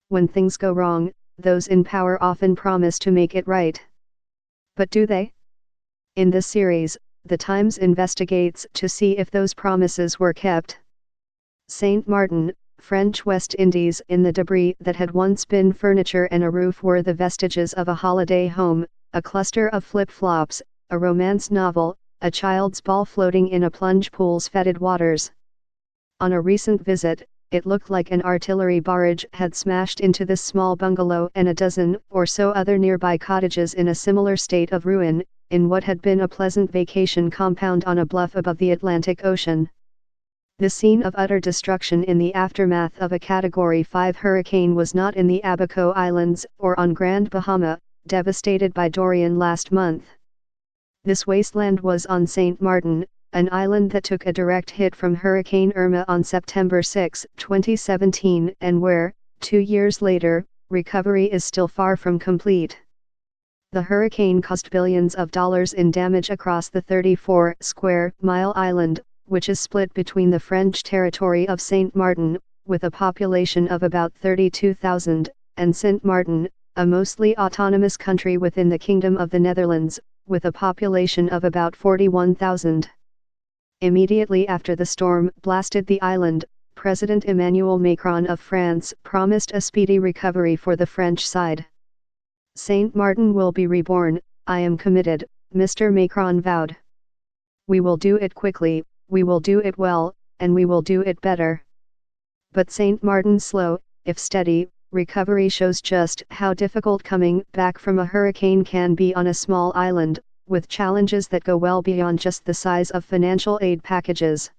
When things go wrong, those in power often promise to make it right. But do they? In this series, The Times investigates to see if those promises were kept. Saint Martin, French West Indies. In the debris that had once been furniture and a roof were the vestiges of a holiday home, a cluster of flip-flops, a romance novel, a child's ball floating in a plunge pool's fetid waters. On a recent visit, it looked like an artillery barrage had smashed into this small bungalow and a dozen or so other nearby cottages in a similar state of ruin, in what had been a pleasant vacation compound on a bluff above the Atlantic Ocean. The scene of utter destruction in the aftermath of a Category 5 hurricane was not in the Abaco Islands or on Grand Bahama, devastated by Dorian last month. This wasteland was on Saint Martin, an island that took a direct hit from Hurricane Irma on September 6, 2017, and where, 2 years later, recovery is still far from complete. The hurricane caused billions of dollars in damage across the 34-square-mile island, which is split between the French territory of Saint Martin, with a population of about 32,000, and Saint Martin, a mostly autonomous country within the Kingdom of the Netherlands, with a population of about 41,000. Immediately after the storm blasted the island, President Emmanuel Macron of France promised a speedy recovery for the French side. Saint Martin will be reborn, I am committed, Mr. Macron vowed. We will do it quickly, we will do it well, and we will do it better. But Saint Martin's slow, if steady, recovery shows just how difficult coming back from a hurricane can be on a small island, with challenges that go well beyond just the size of financial aid packages.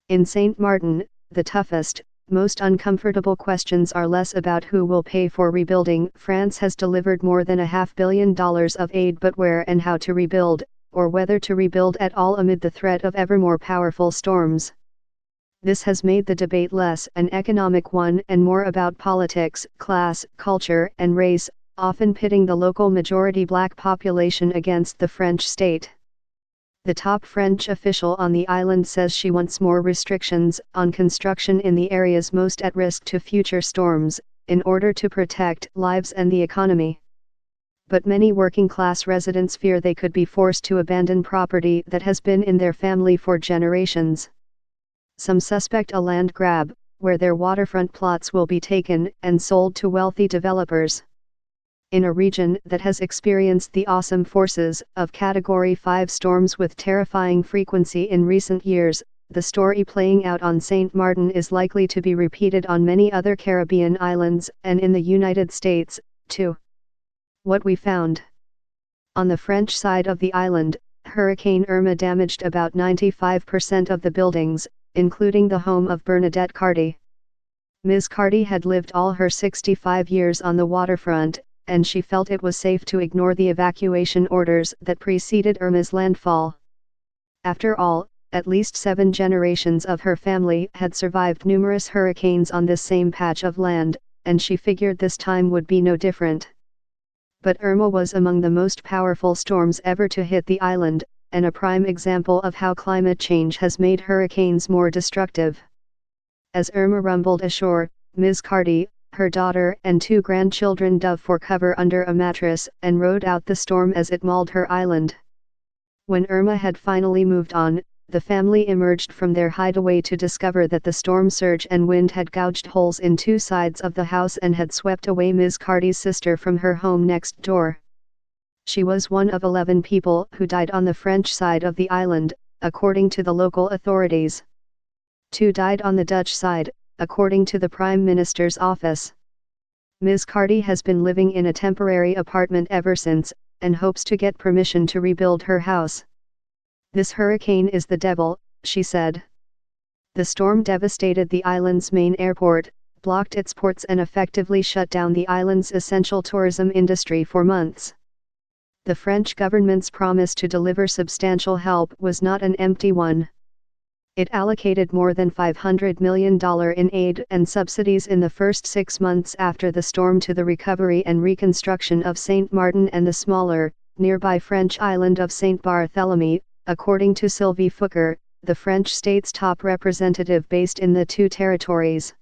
In Saint Martin, the toughest, most uncomfortable questions are less about who will pay for rebuilding. France has delivered more than $500 million of aid, but where and how to rebuild, or whether to rebuild at all amid the threat of ever more powerful storms. This has made the debate less an economic one and more about politics, class, culture, and race, often pitting the local majority black population against the French state. The top French official on the island says she wants more restrictions on construction in the areas most at risk to future storms, in order to protect lives and the economy. But many working-class residents fear they could be forced to abandon property that has been in their family for generations. Some suspect a land grab, where their waterfront plots will be taken and sold to wealthy developers. In a region that has experienced the awesome forces of Category 5 storms with terrifying frequency in recent years, the story playing out on Saint Martin is likely to be repeated on many other Caribbean islands and in the United States, too. What we found. On the French side of the island, Hurricane Irma damaged about 95% of the buildings, including the home of Bernadette Carty. Ms. Carty had lived all her 65 years on the waterfront, and she felt it was safe to ignore the evacuation orders that preceded Irma's landfall. After all, at least 7 generations of her family had survived numerous hurricanes on this same patch of land, and she figured this time would be no different. But Irma was among the most powerful storms ever to hit the island, and a prime example of how climate change has made hurricanes more destructive. As Irma rumbled ashore, Ms. Carty, her daughter and 2 grandchildren dove for cover under a mattress and rode out the storm as it mauled her island. When Irma had finally moved on, the family emerged from their hideaway to discover that the storm surge and wind had gouged holes in 2 sides of the house and had swept away Ms. Carty's sister from her home next door. She was one of 11 people who died on the French side of the island, according to the local authorities. 2 died on the Dutch side, according to the Prime Minister's office. Ms. Carty has been living in a temporary apartment ever since, and hopes to get permission to rebuild her house. This hurricane is the devil, she said. The storm devastated the island's main airport, blocked its ports and effectively shut down the island's essential tourism industry for months. The French government's promise to deliver substantial help was not an empty one. It allocated more than $500 million in aid and subsidies in the first 6 months after the storm to the recovery and reconstruction of Saint Martin and the smaller, nearby French island of Saint Barthélemy, according to Sylvie Fouquer, the French state's top representative based in the 2 territories.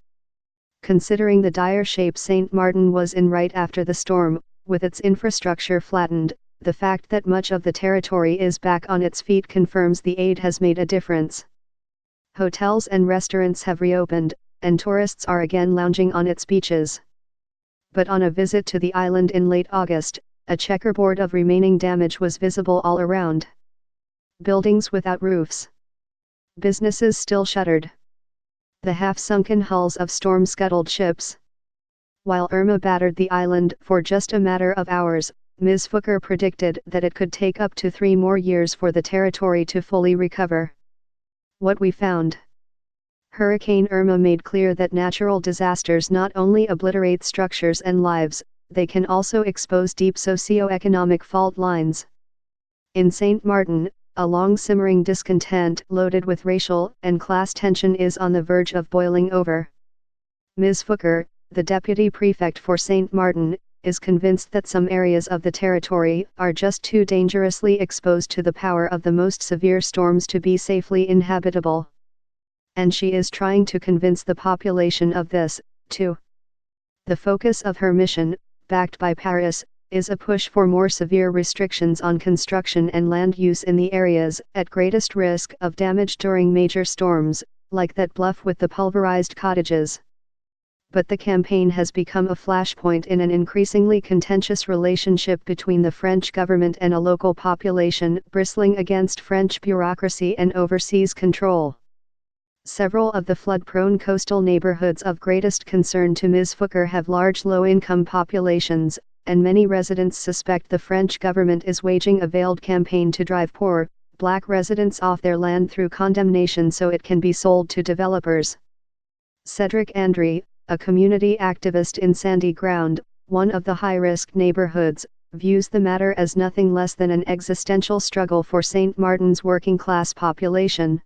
Considering the dire shape St. Martin was in right after the storm, with its infrastructure flattened, the fact that much of the territory is back on its feet confirms the aid has made a difference. Hotels and restaurants have reopened, and tourists are again lounging on its beaches. But on a visit to the island in late August, a checkerboard of remaining damage was visible all around. Buildings without roofs. Businesses still shuttered. The half-sunken hulls of storm-scuttled ships. While Irma battered the island for just a matter of hours, Ms. Fooker predicted that it could take up to 3 more years for the territory to fully recover. What we found. Hurricane Irma made clear that natural disasters not only obliterate structures and lives, they can also expose deep socio-economic fault lines. In St. Martin, a long-simmering discontent loaded with racial and class tension is on the verge of boiling over. Ms. Fooker, the deputy prefect for St. Martin, is convinced that some areas of the territory are just too dangerously exposed to the power of the most severe storms to be safely inhabitable. And she is trying to convince the population of this, too. The focus of her mission, backed by Paris, is a push for more severe restrictions on construction and land use in the areas at greatest risk of damage during major storms, like that bluff with the pulverized cottages. But the campaign has become a flashpoint in an increasingly contentious relationship between the French government and a local population bristling against French bureaucracy and overseas control. Several of the flood-prone coastal neighborhoods of greatest concern to Ms. Fooker have large low-income populations, and many residents suspect the French government is waging a veiled campaign to drive poor, black residents off their land through condemnation so it can be sold to developers. Cedric André, a community activist in Sandy Ground, one of the high-risk neighborhoods, views the matter as nothing less than an existential struggle for St. Martin's working-class population.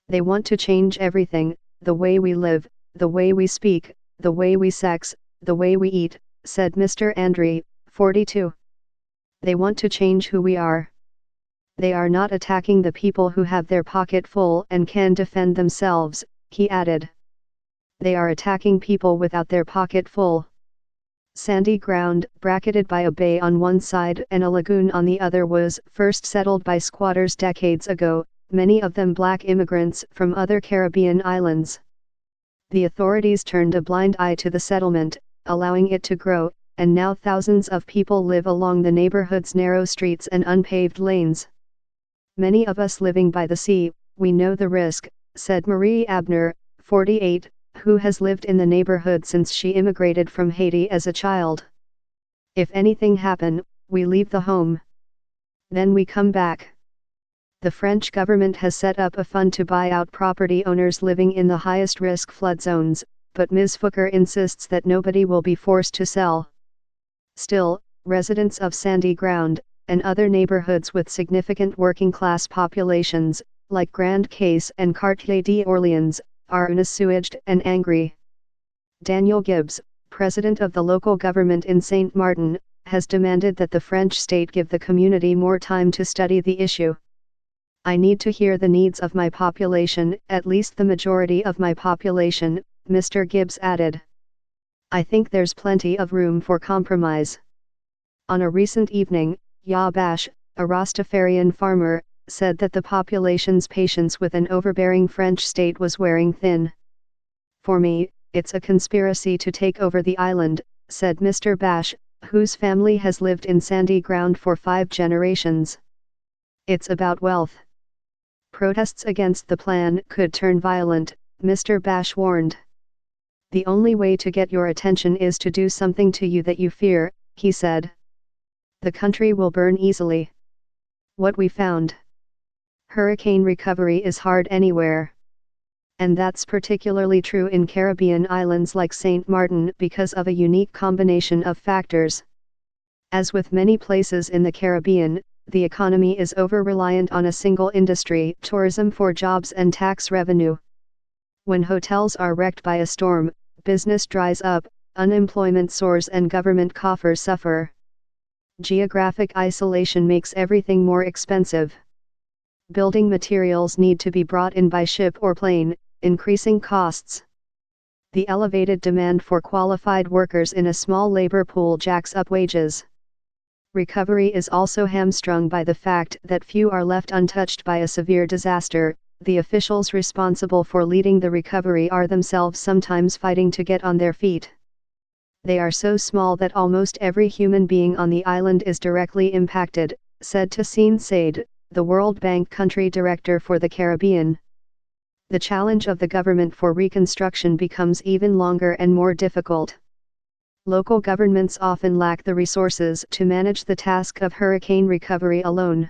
They want to change everything, the way we live, the way we speak, the way we sex, the way we eat, said Mr. André, 42. They want to change who we are. They are not attacking the people who have their pocket full and can defend themselves, he added. They are attacking people without their pocket full. Sandy Ground, bracketed by a bay on one side and a lagoon on the other, was first settled by squatters decades ago, many of them black immigrants from other Caribbean islands. The authorities turned a blind eye to the settlement, allowing it to grow, and now thousands of people live along the neighborhood's narrow streets and unpaved lanes. Many of us living by the sea, we know the risk, said Marie Abner, 48, who has lived in the neighborhood since she immigrated from Haiti as a child. If anything happen, we leave the home. Then we come back. The French government has set up a fund to buy out property owners living in the highest risk flood zones, but Ms. Fooker insists that nobody will be forced to sell. Still, residents of Sandy Ground, and other neighborhoods with significant working-class populations, like Grand Case and Quartier d'Orléans, are unassuaged and angry. Daniel Gibbs, president of the local government in St. Martin, has demanded that the French state give the community more time to study the issue. I need to hear the needs of my population, at least the majority of my population, Mr. Gibbs added. I think there's plenty of room for compromise. On a recent evening, Yabash, a Rastafarian farmer, said that the population's patience with an overbearing French state was wearing thin. For me, it's a conspiracy to take over the island, said Mr. Bash, whose family has lived in Sandy Ground for 5 generations. It's about wealth. Protests against the plan could turn violent, Mr. Bash warned. The only way to get your attention is to do something to you that you fear, he said. The country will burn easily. What we found. Hurricane recovery is hard anywhere. And that's particularly true in Caribbean islands like St. Martin because of a unique combination of factors. As with many places in the Caribbean, the economy is over-reliant on a single industry, tourism, for jobs and tax revenue. When hotels are wrecked by a storm, business dries up, unemployment soars and government coffers suffer. Geographic isolation makes everything more expensive. Building materials need to be brought in by ship or plane, increasing costs. The elevated demand for qualified workers in a small labor pool jacks up wages. Recovery is also hamstrung by the fact that few are left untouched by a severe disaster. The officials responsible for leading the recovery are themselves sometimes fighting to get on their feet. They are so small that almost every human being on the island is directly impacted, said Tassine Said, the World Bank country director for the Caribbean. The challenge of the government for reconstruction becomes even longer and more difficult. Local governments often lack the resources to manage the task of hurricane recovery alone.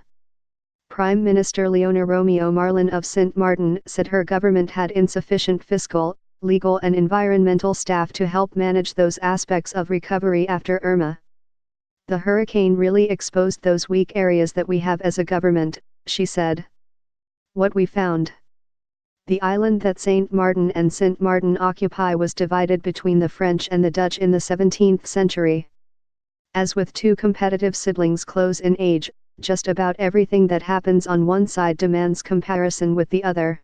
Prime Minister Leona Romeo Marlin of St. Martin said her government had insufficient fiscal, legal and environmental staff to help manage those aspects of recovery after Irma. The hurricane really exposed those weak areas that we have as a government, she said. What we found. The island that St. Martin and St. Martin occupy was divided between the French and the Dutch in the 17th century. As with two competitive siblings close in age, just about everything that happens on one side demands comparison with the other.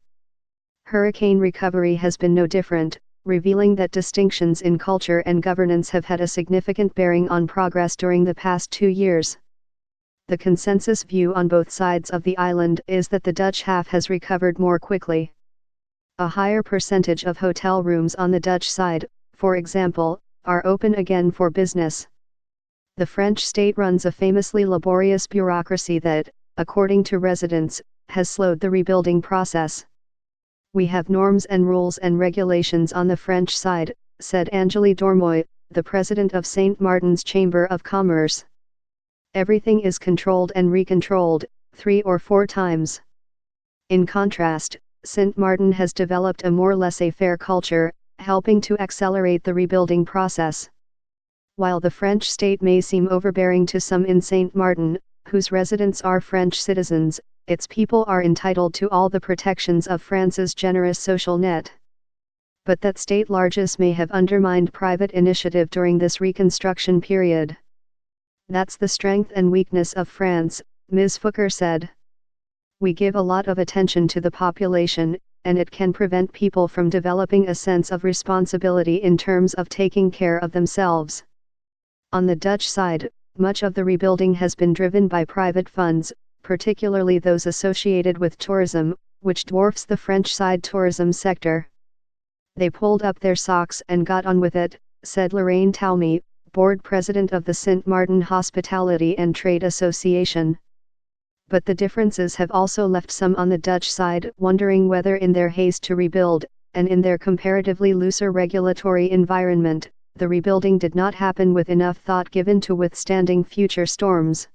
Hurricane recovery has been no different, revealing that distinctions in culture and governance have had a significant bearing on progress during the past 2 years. The consensus view on both sides of the island is that the Dutch half has recovered more quickly. A higher percentage of hotel rooms on the Dutch side, for example, are open again for business. The French state runs a famously laborious bureaucracy that, according to residents, has slowed the rebuilding process. We have norms and rules and regulations on the French side, said Angélie Dormoy, the president of St. Martin's Chamber of Commerce. Everything is controlled and recontrolled, 3 or 4 times. In contrast, St. Martin has developed a more laissez-faire culture, helping to accelerate the rebuilding process. While the French state may seem overbearing to some in St. Martin, whose residents are French citizens, its people are entitled to all the protections of France's generous social net. But that state largesse may have undermined private initiative during this reconstruction period. That's the strength and weakness of France, Ms. Fouker said. We give a lot of attention to the population, and it can prevent people from developing a sense of responsibility in terms of taking care of themselves. On the Dutch side, much of the rebuilding has been driven by private funds, particularly those associated with tourism, which dwarfs the French side tourism sector. They pulled up their socks and got on with it, said Lorraine Talmy, board president of the St. Martin Hospitality and Trade Association. But the differences have also left some on the Dutch side wondering whether in their haste to rebuild, and in their comparatively looser regulatory environment, the rebuilding did not happen with enough thought given to withstanding future storms.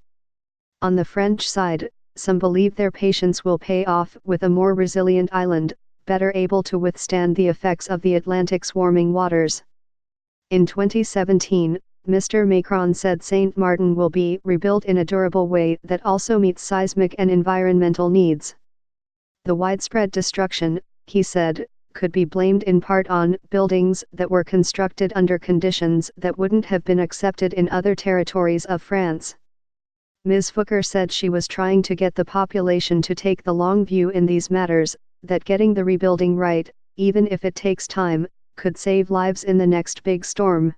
On the French side, some believe their patience will pay off with a more resilient island, better able to withstand the effects of the Atlantic's warming waters. In 2017, Mr. Macron said St. Martin will be rebuilt in a durable way that also meets seismic and environmental needs. The widespread destruction, he said, could be blamed in part on buildings that were constructed under conditions that wouldn't have been accepted in other territories of France. Ms. Fouker said she was trying to get the population to take the long view in these matters, that getting the rebuilding right, even if it takes time, could save lives in the next big storm.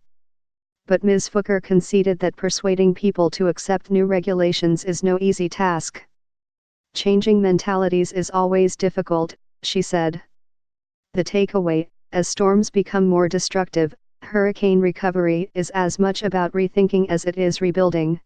But Ms. Fouker conceded that persuading people to accept new regulations is no easy task. Changing mentalities is always difficult, she said. The takeaway, as storms become more destructive, hurricane recovery is as much about rethinking as it is rebuilding.